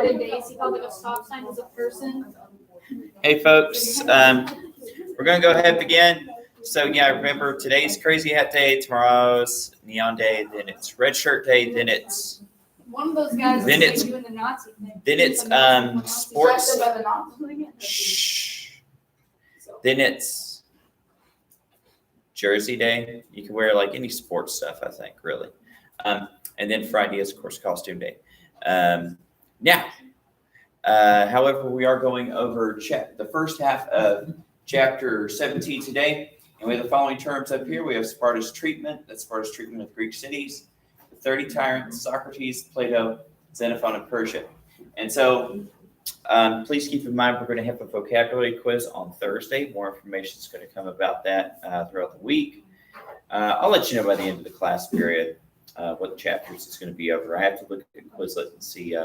modern day, is he called like a stop sign as a person? Hey folks, we're gonna go ahead and begin. So yeah, remember today's Crazy Hat Day, tomorrow's Neon Day, then it's Red Shirt Day, then it's One of those guys Then is it's- like doing the Nazi thing. then it's sports. Dressed up as a Nazi. Shh. Then it's Jersey Day. You can wear like any sports stuff, I think, really. And then Friday is, of course, Costume Day. Now, however, we are going over the first half of chapter 17 today. And we have the following terms up here. We have Sparta's treatment. That's Sparta's treatment of Greek cities. The 30 tyrants, Socrates, Plato, Xenophon, and Persia. And so please keep in mind we're going to have a vocabulary quiz on Thursday. More information is going to come about that throughout the week. I'll let you know by the end of the class period what chapters it's going to be over. I have to look at Quizlet and see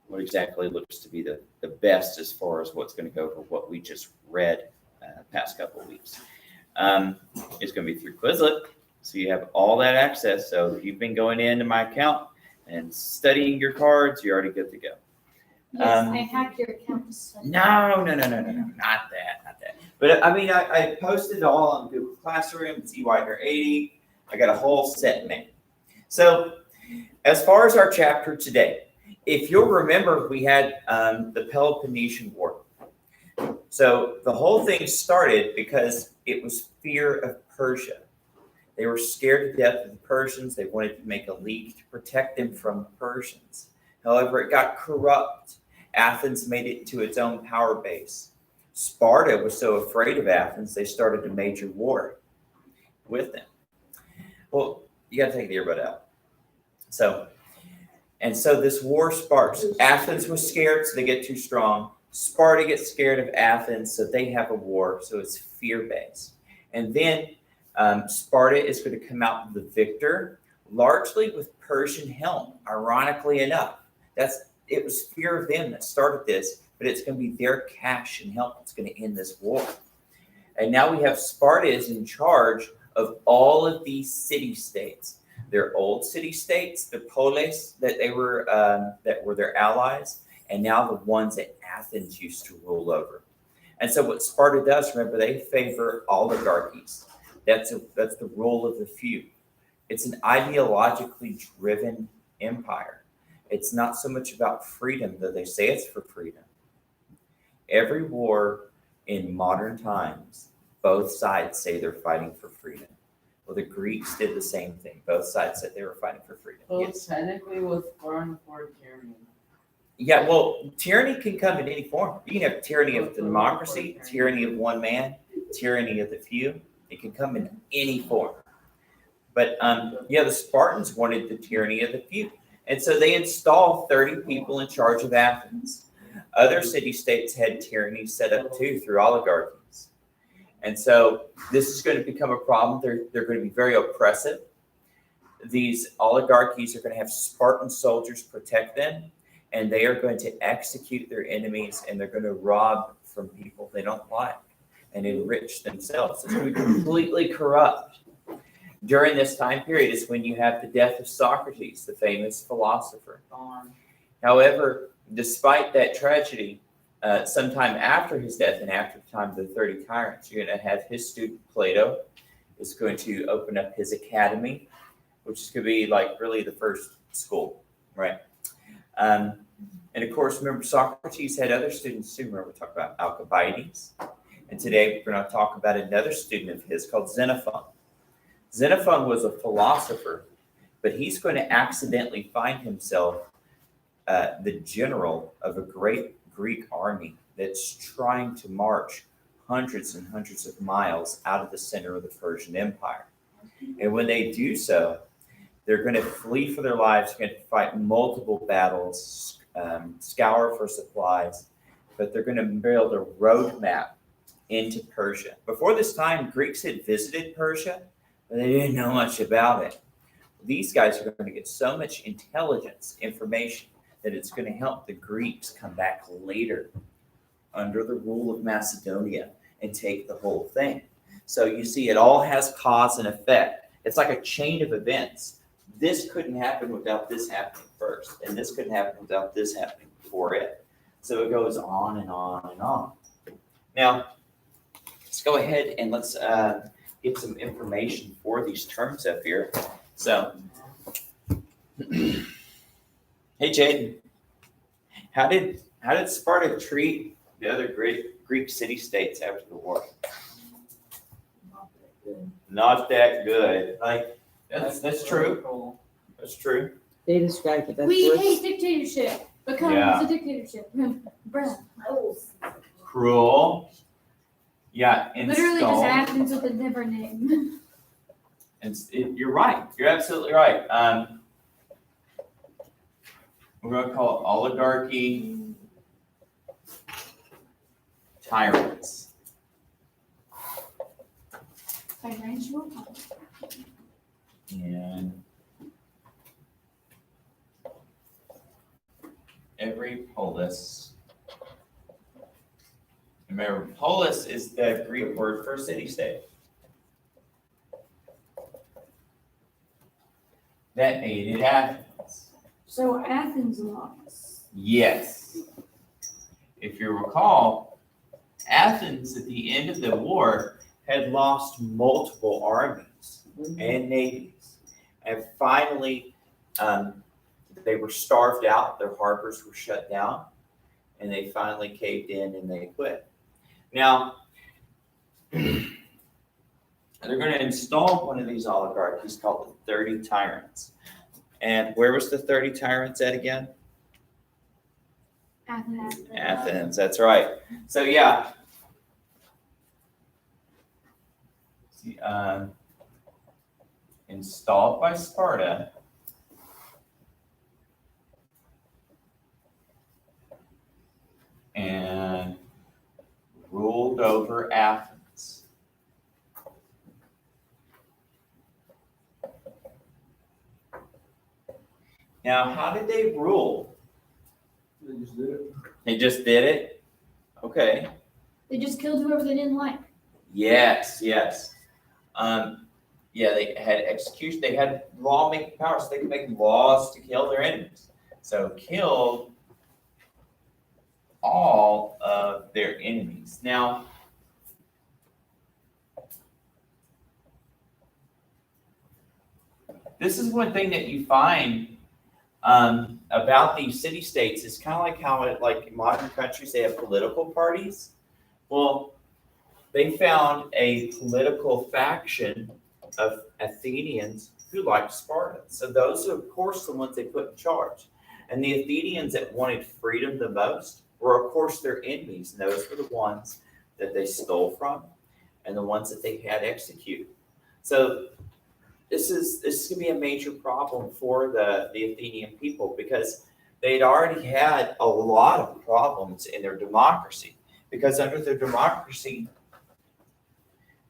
what exactly looks to be the best as far as what's going to go over what we just read past couple of weeks. It's going to be through Quizlet, so you have all that access. So if you've been going into my account and studying your cards, you're already good to go. Yes, I hacked your account. No, not that. But I mean, I posted it all on Google Classroom. It's EYHER80. I got a whole set made. So as far as our chapter today, if you'll remember, we had the Peloponnesian War. So the whole thing started because it was fear of Persia. They were scared to death of the Persians. They wanted to make a league to protect them from the Persians. However, it got corrupt. Athens made it to its own power base. Sparta was so afraid of Athens, they started a major war with them. Well, you got to take the earbud out. So this war sparks. Athens was scared, so they get too strong. Sparta gets scared of Athens, so they have a war. So it's fear-based. And then Sparta is going to come out the victor, largely with Persian helm, ironically enough. It was fear of them that started this, but it's going to be their cash and help that's going to end this war. And now we have Sparta is in charge of all of these city-states. Their old city-states, the polis that were their allies, and now the ones that Athens used to rule over. And so what Sparta does, remember, they favor oligarchies. That's the rule of the few. It's an ideologically driven empire. It's not so much about freedom, though they say it's for freedom. Every war in modern times, both sides say they're fighting for freedom. Well, the Greeks did the same thing. Both sides said they were fighting for freedom. Well, technically was born for tyranny. Yeah, well, tyranny can come in any form. You can have tyranny of democracy, tyranny of one man, tyranny of the few. It can come in any form. But the Spartans wanted the tyranny of the few. And so they installed 30 people in charge of Athens. Other city-states had tyranny set up too through oligarchies. And so this is going to become a problem. They're going to be very oppressive. These oligarchies are going to have Spartan soldiers protect them, and they are going to execute their enemies, and they're going to rob from people they don't like and enrich themselves. It's going to be completely corrupt. During this time period is when you have the death of Socrates, the famous philosopher. However, despite that tragedy, sometime after his death and after the time of the 30 tyrants, you're going to have his student Plato is going to open up his academy, which is going to be like really the first school, right? And of course, remember Socrates had other students too. Remember we talked about Alcibiades, and today we're going to talk about another student of his called Xenophon. Xenophon was a philosopher, but he's going to accidentally find himself the general of a great Greek army that's trying to march hundreds and hundreds of miles out of the center of the Persian Empire. And when they do so, they're going to flee for their lives, they're going to fight multiple battles, scour for supplies, but they're going to build a roadmap into Persia. Before this time, Greeks had visited Persia, but they didn't know much about it. These guys are going to get so much intelligence, information, that it's going to help the Greeks come back later under the rule of Macedonia and take the whole thing. So you see, it all has cause and effect. It's like a chain of events. This couldn't happen without this happening first, and this couldn't happen without this happening for it. So it goes on and on and on. Now, let's go ahead and let's get some information for these terms up here. So, hey Jaden, how did Sparta treat the other Greek city-states after the war? Not that good. Like that's true. That's true. They described it. That's We worse. hate dictatorship because Yeah. it's a dictatorship. Bruh. Cruel. Yeah, Literally just installed. Athens with a different name. You're right. You're absolutely right. We're going to call it oligarchy tyrants. Financial. And every polis. Remember, polis is the Greek word for city-state. That aided Athens. So Athens lost. Yes. If you recall, Athens at the end of the war had lost multiple armies and navies. And finally, they were starved out, their harbors were shut down, and they finally caved in and they quit. Now, they're going to install one of these oligarchies called the 30 Tyrants. And where was the 30 Tyrants at again? Athens. Athens, that's right. So yeah. See, installed by Sparta. And ruled over Athens. Now, how did they rule? They just did it. They just did it? Okay. They just killed whoever they didn't like. Yes. Yeah, they had execution. They had lawmaking power, so they could make laws to kill their enemies. So killed all of their enemies. Now, this is one thing that you find about these city-states. It's kind of like how, like in modern countries, they have political parties. Well, they found a political faction of Athenians who liked Sparta. So those are, of course, the ones they put in charge. And the Athenians that wanted freedom the most were, of course, their enemies. And those were the ones that they stole from and the ones that they had executed. So this is going to be a major problem for the Athenian people because they'd already had a lot of problems in their democracy. Because under their democracy,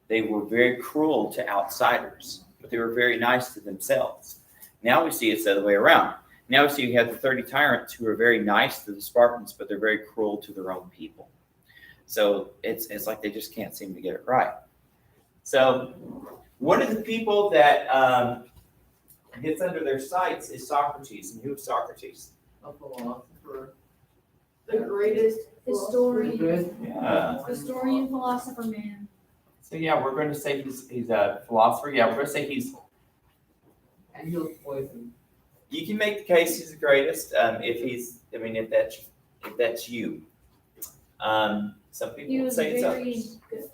they were very cruel to outsiders, but they were very nice to themselves. Now we see it's the other way around. Now we see you have the 30 tyrants who are very nice to the Spartans, but they're very cruel to their own people. So it's like they just can't seem to get it right. So one of the people that gets under their sights is Socrates. And who is Socrates? A philosopher. The greatest Historian. Yeah. Historian, philosopher, man. So yeah, we're going to say he's a philosopher. Yeah, we're going to say he's. And he was poisoned. You can make the case he's the greatest if that's you. Some He people would was say it's very others. good.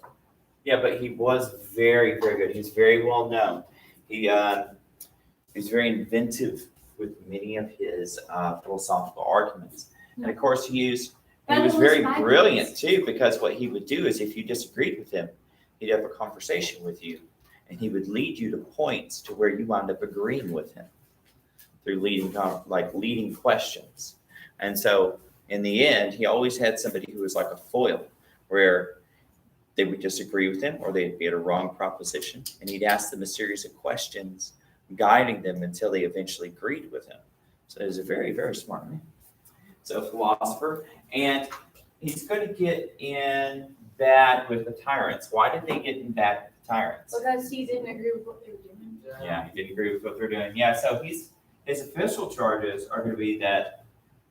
Yeah, but he was very, very good. He's very well known. He's very inventive with many of his philosophical arguments. And of course, he was very brilliant too, because what he would do is if you disagreed with him, he'd have a conversation with you and he would lead you to points to where you wound up agreeing with him through leading questions. And so in the end, he always had somebody who was like a foil where they would disagree with him or they'd be at a wrong proposition. And he'd ask them a series of questions, guiding them until they eventually agreed with him. So he was a very, very smart man. So philosopher. And he's going to get in bad with the tyrants. Why did they get in bad with the tyrants? Because he didn't agree with what they were doing. Yeah, he didn't agree with what they're doing. Yeah, so his official charges are going to be that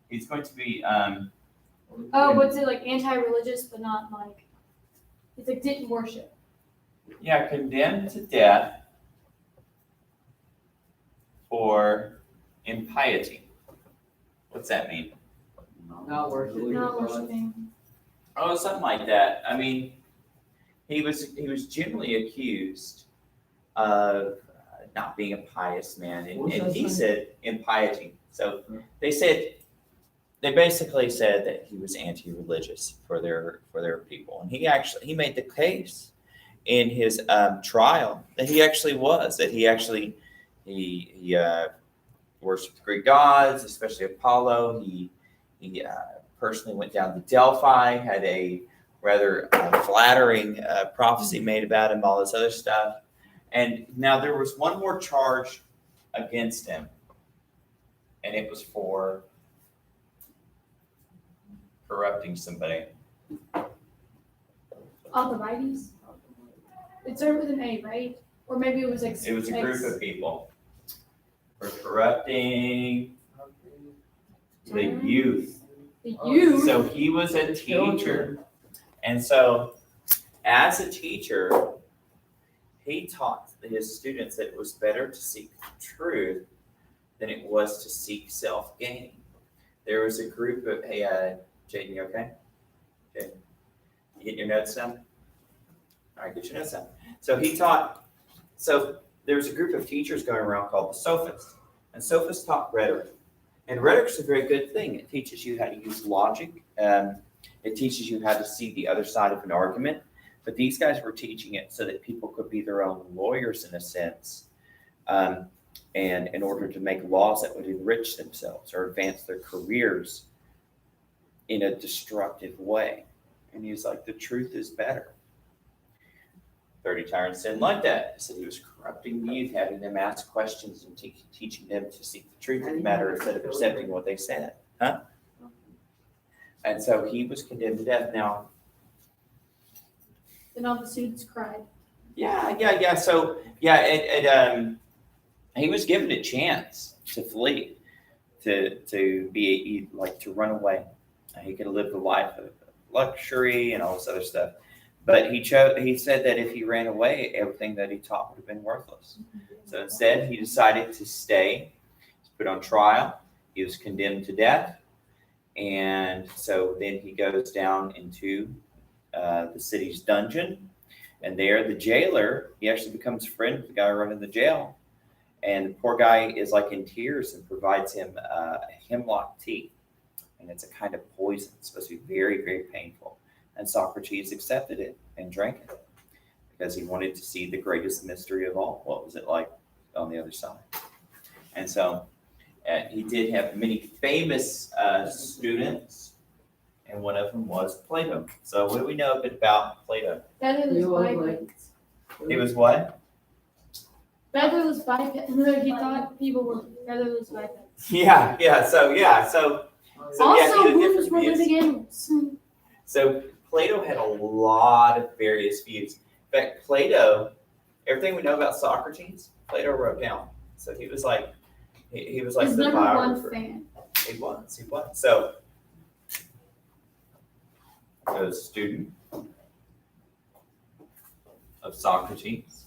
He's going to be Oh, what's it like? Anti-religious, but not like. It's like didn't worship. condemned to death for impiety. What's that mean? Not worshiping. Not worshiping. Oh, something like that. I mean, he was generally accused of not being a pious man, and he said impiety. So they basically said that he was anti-religious for their people, and he made the case in his trial that he actually worshipped Greek gods, especially Apollo. He personally went down to Delphi, had a rather flattering prophecy made about him, all this other stuff. And now there was one more charge against him, and it was for corrupting somebody. Alcibiades. It started with an A, right? Or maybe it was like. It was a group of people for corrupting the youth. The youth. So he was a teacher. And so as a teacher, he taught his students that it was better to seek truth than it was to seek self-gain. There was a group of, hey, Jaden, you okay? Jaden, you getting your notes down? All right, get your notes down. So there was a group of teachers going around called the sophists. And sophists taught rhetoric. And rhetoric is a very good thing. It teaches you how to use logic. It teaches you how to see the other side of an argument. But these guys were teaching it so that people could be their own lawyers in a sense. And in order to make laws that would enrich themselves or advance their careers in a destructive way. And he was like, the truth is better. 30 Tyrants didn't like that. He said he was corrupting the youth, having them ask questions and teaching them to seek the truth of the matter instead of accepting what they said. Huh? And so he was condemned to death. Now, And all the students cried. yeah. So, he was given a chance to flee, to run away. He could have lived a life of luxury and all this other stuff. But he said that if he ran away, everything that he taught would have been worthless. So instead, he decided to stay. He was put on trial. He was condemned to death. And so then he goes down into the city's dungeon. And there, the jailer, he actually becomes a friend with the guy running the jail. And the poor guy is like in tears and provides him a hemlock tea. And it's a kind of poison. It's supposed to be very, very painful. And Socrates accepted it and drank it because he wanted to see the greatest mystery of all. What was it like on the other side? And so he did have many famous students, and one of them was Plato. So what do we know a bit about Plato? Featherless He was bipeds. He was what? Featherless bipeds. He thought people were featherless bipeds. Yeah. So he had Also, different wolves were views. living animals. So Plato had a lot of various views. In fact, Plato, everything we know about Socrates, Plato wrote down. So he was like His the number one biographer. fan. He was. So a student of Socrates.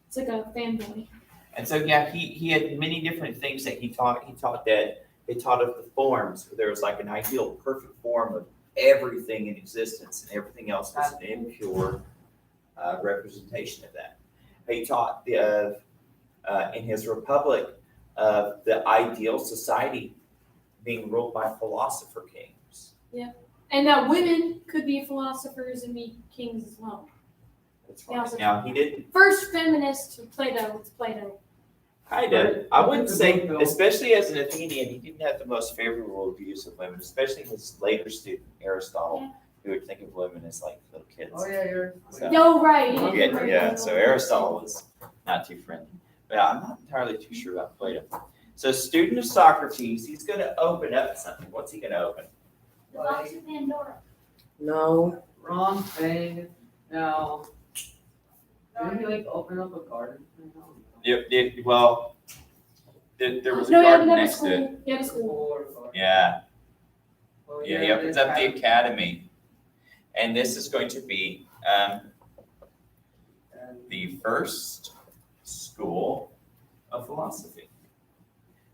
It's like a fanboy. And so he had many different things that he taught. He taught of the forms. There was like an ideal perfect form of everything in existence, and everything else was an impure representation of that. He taught in his Republic of the ideal society being ruled by philosopher kings. And that women could be philosophers and be kings as well. That's Yeah, right. so- Now he didn't First feminist Plato was Plato. kind of. I wouldn't say, especially as an Athenian, he didn't have the most favorable views of women, especially his later student Aristotle, who would think of women as like little kids. Oh, yeah, you're. So- No, right. he didn't Yeah, write yeah. that So down. Aristotle was not too friendly, but I'm not entirely too sure about Plato. So, student of Socrates, he's going to open up something. What's he going to open? The box of Pandora. No, wrong thing. No. Didn't he like open up a garden? Well, There was a No, he had garden another next to it. school. He had a school. Yeah, Oh, yeah, he opens up the academy. And this is going to be the first school of philosophy.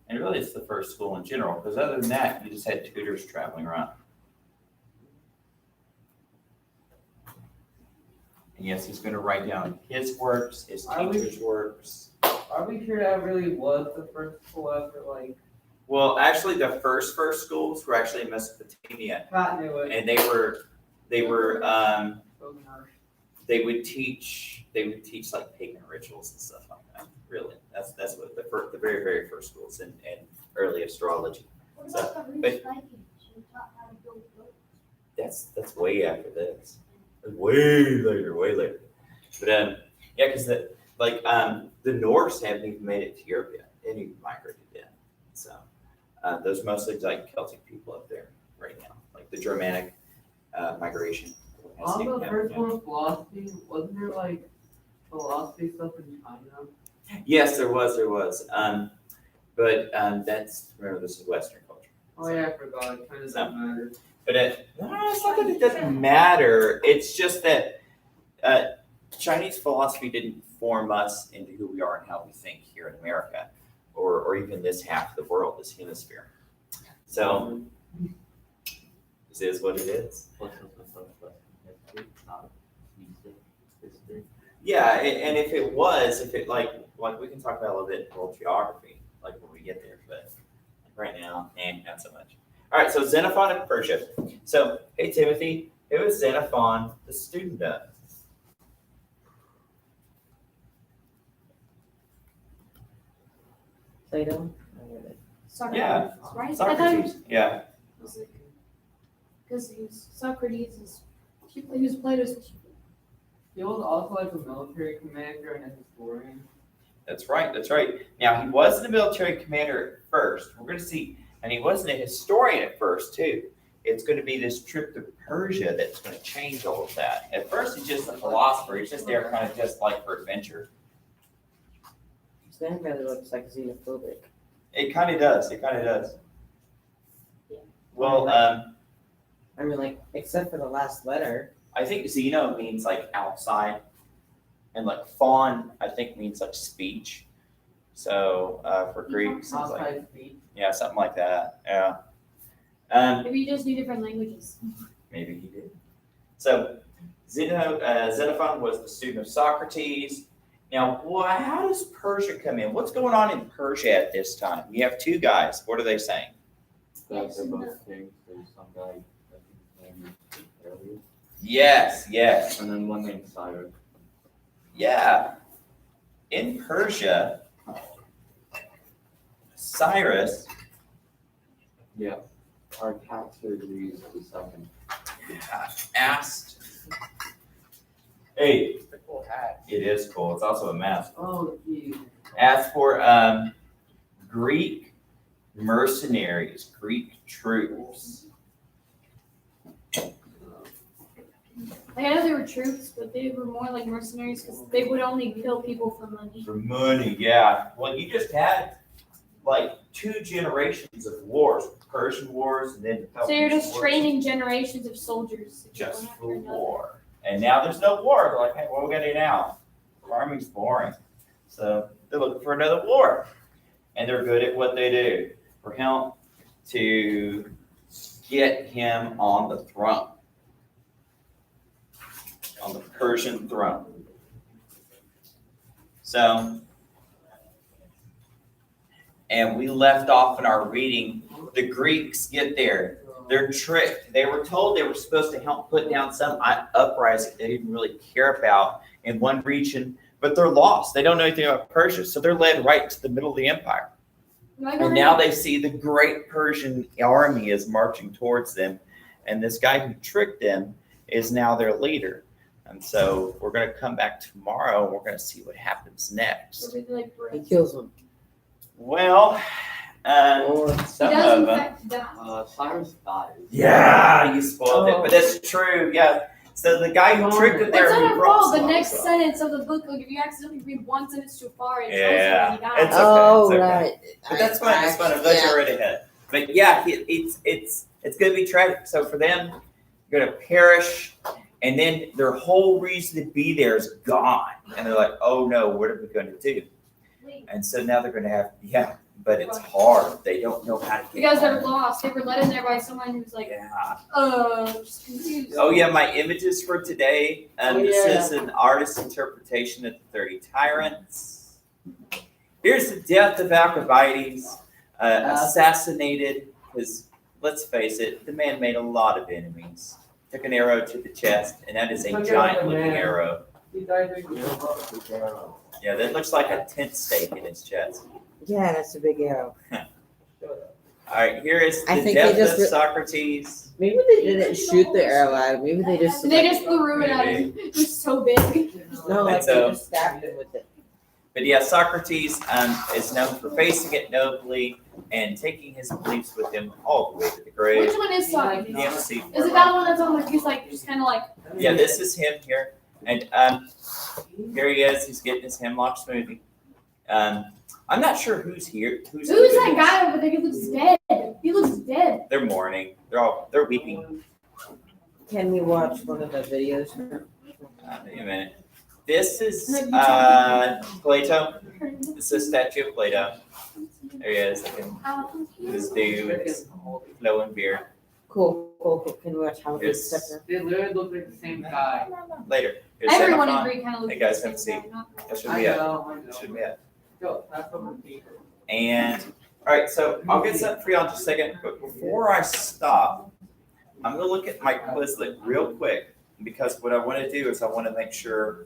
And really, it's the first school in general, because other than that, you just had tutors traveling around. And yes, he's going to write down his works, his teachers' works. Are we sure that really was the first school ever, like, Well, actually, the first schools were actually in Mesopotamia, Pat knew it? and they were So nice. they would teach like pagan rituals and stuff like that. Really, that's what the very first schools and early astrology. What So, about the but- Greek Vikings who taught how to build boats? That's way after this. Way later. But yeah, because the Norse haven't even made it to Europe yet. They haven't even migrated yet. So those mostly like Celtic people up there right now, like the Germanic migration. On the first one of philosophy, wasn't there like philosophy stuff in China? Yes, there was. But remember, this is Western culture. Oh yeah, I forgot. It kind of doesn't matter. But no, it's not that it doesn't matter. It's just that Chinese philosophy didn't form us into who we are and how we think here in America, or even this half of the world, this hemisphere. So this is what it is. Yeah, and if it like we can talk about a little bit of world geography, like when we get there, but right now, not so much. All right, so Xenophon of Persia. So, hey Timothy, who is Xenophon the student of? Plato? Socrates. Yeah, Right? I thought it Socrates. Yeah, was like, because he was Socrates is he was Plato's. He was also like a military commander and a historian. that's right. Now, he wasn't a military commander at first. We're going to see, and he wasn't a historian at first, too. It's going to be this trip to Persia that's going to change all of that. At first, he's just a philosopher. He's just there kind of just like for adventure. His name really looks like xenophobic. It kind of does. Well, I mean, like, except for the last letter. I think Xeno means like outside, and like fawn, I think means like speech. So for Greeks, it's like Outside speech. yeah, something like that. Yeah. Maybe you just knew different languages. Maybe he did. So Xenophon was the student of Socrates. Now, how does Persia come in? What's going on in Persia at this time? You have two guys. What are they saying? They're both kings. There's some guy, I think his name is Arius, Yes. and then one named Cyrus. Yeah. In Persia, Cyrus Artaxerxes II. asked. Hey, it's a cool hat. It is cool. It's also a mask. Oh geez. Asked for Greek mercenaries, Greek troops. Like, I know they were troops, but they were more like mercenaries because they would only kill people for money. For money, yeah. Well, you just had like 2 generations of wars, Persian wars, and then So you're just wars training generations of soldiers. just one after for another. war. And now there's no war. They're like, hey, what are we gonna do now? Farming's boring. So they're looking for another war. And they're good at what they do. For him to get him on the throne. On the Persian throne. So, and we left off in our reading, the Greeks get there. They're tricked. They were told they were supposed to help put down some uprising they didn't really care about in one region, but they're lost. They don't know anything about Persia, so they're led right to the middle of the empire. And now they see the great Persian army is marching towards them, and this guy who tricked them is now their leader. And so we're going to come back tomorrow, and we're going to see what happens next. He kills them. Well, Or He some does of in them. fact die. Cyrus dies. Yeah, you spoiled it, Oh. but that's true. Yeah, So the guy who tricked it there. It's who not a brought fault. The some next stuff. sentence of the book, like if you accidentally read one sentence too far, it tells you Yeah, that he died. it's okay. Oh, okay. right. But that's fine. That's fine. I'm glad you're already ahead. But yeah, it's going to be tragic. So for them, you're going to perish, and then their whole reason to be there is gone, and they're like, "Oh no, what are we going to do?" And so now they're going to have but it's hard. They don't know how to get. Because they're home. lost. They were led in there by someone who's like, Yeah. just confused. Oh yeah, my images for today. Oh, This yeah. is an artist's interpretation of the 30 tyrants. Here's the death of Alcibiades, assassinated. Because let's face it, the man made a lot of enemies. Took an arrow to the chest, and that is a Look at giant the looking man. arrow. He died doing the Yeah, that looks like a tent stake in his chest. Yeah, that's a big arrow. All right, here is I the think they death just of Socrates. Maybe they didn't shoot the arrow at him. Maybe they just. They just blew it out of him. It was so big. No, like And so- they just stabbed him with it. But yeah, Socrates is known for facing it nobly and taking his beliefs with him all the way to the grave. Which one is Socrates? You have to see. Is it that one that's on like he's like just kind of like Yeah, this is him here, and here he is. He's getting his hemlock smoothie. I'm not sure who's here. who's that guy over there? He looks dead. He looks dead. They're mourning. They're weeping. Can we watch one of the videos? Wait a minute. This is Like, you talking- Plato. This is a statue of Plato. There he is. This dude with his flowing beard. Cool. Can we watch how it's Yes. separate? They literally look like the same guy. Later. Here's Everyone in Xenophon. Greek kind of looks Hey, guys, the have a same seat. guy, not That should I be it. know. That should be it. Yo, that's what I'm thinking. And all right, so I'll get something for you in just a second. But before I stop, I'm gonna look at my Quizlet real quick because what I want to do is I want to make sure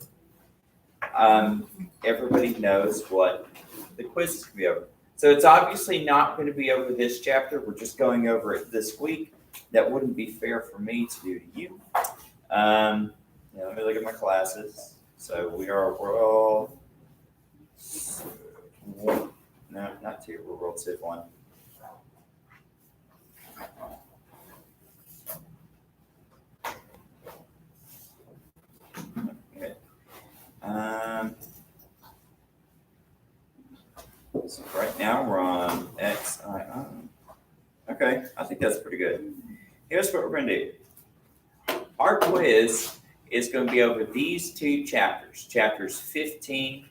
everybody knows what the quiz is going to be over. So it's obviously not going to be over this chapter. We're just going over it this week. That wouldn't be fair for me to do to you. Let me look at my classes. So we're all. No, not two. We're World Civ 1. Okay. So right now we're on XII. Okay, I think that's pretty good. Here's what we're going to do. Our quiz is going to be over these two chapters, chapters 15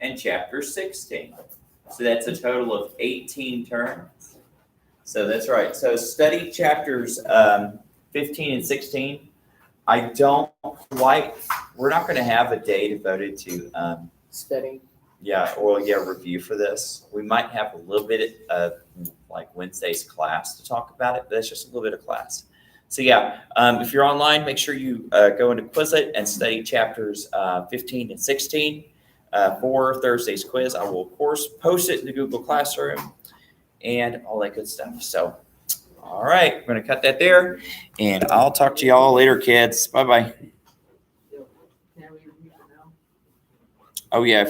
and chapter 16. So that's a total of 18 turns. So that's right. So study chapters 15 and 16. I don't quite, we're not going to have a day devoted to, Study. review for this. We might have a little bit of like Wednesday's class to talk about it, but that's just a little bit of class. So if you're online, make sure you go into Quizlet and study chapters 15 and 16 for Thursday's quiz. I will, of course, post it in the Google Classroom and all that good stuff. So, all right, we're going to cut that there, and I'll talk to y'all later, kids. Bye-bye. Can we read it now? Oh, yeah, if you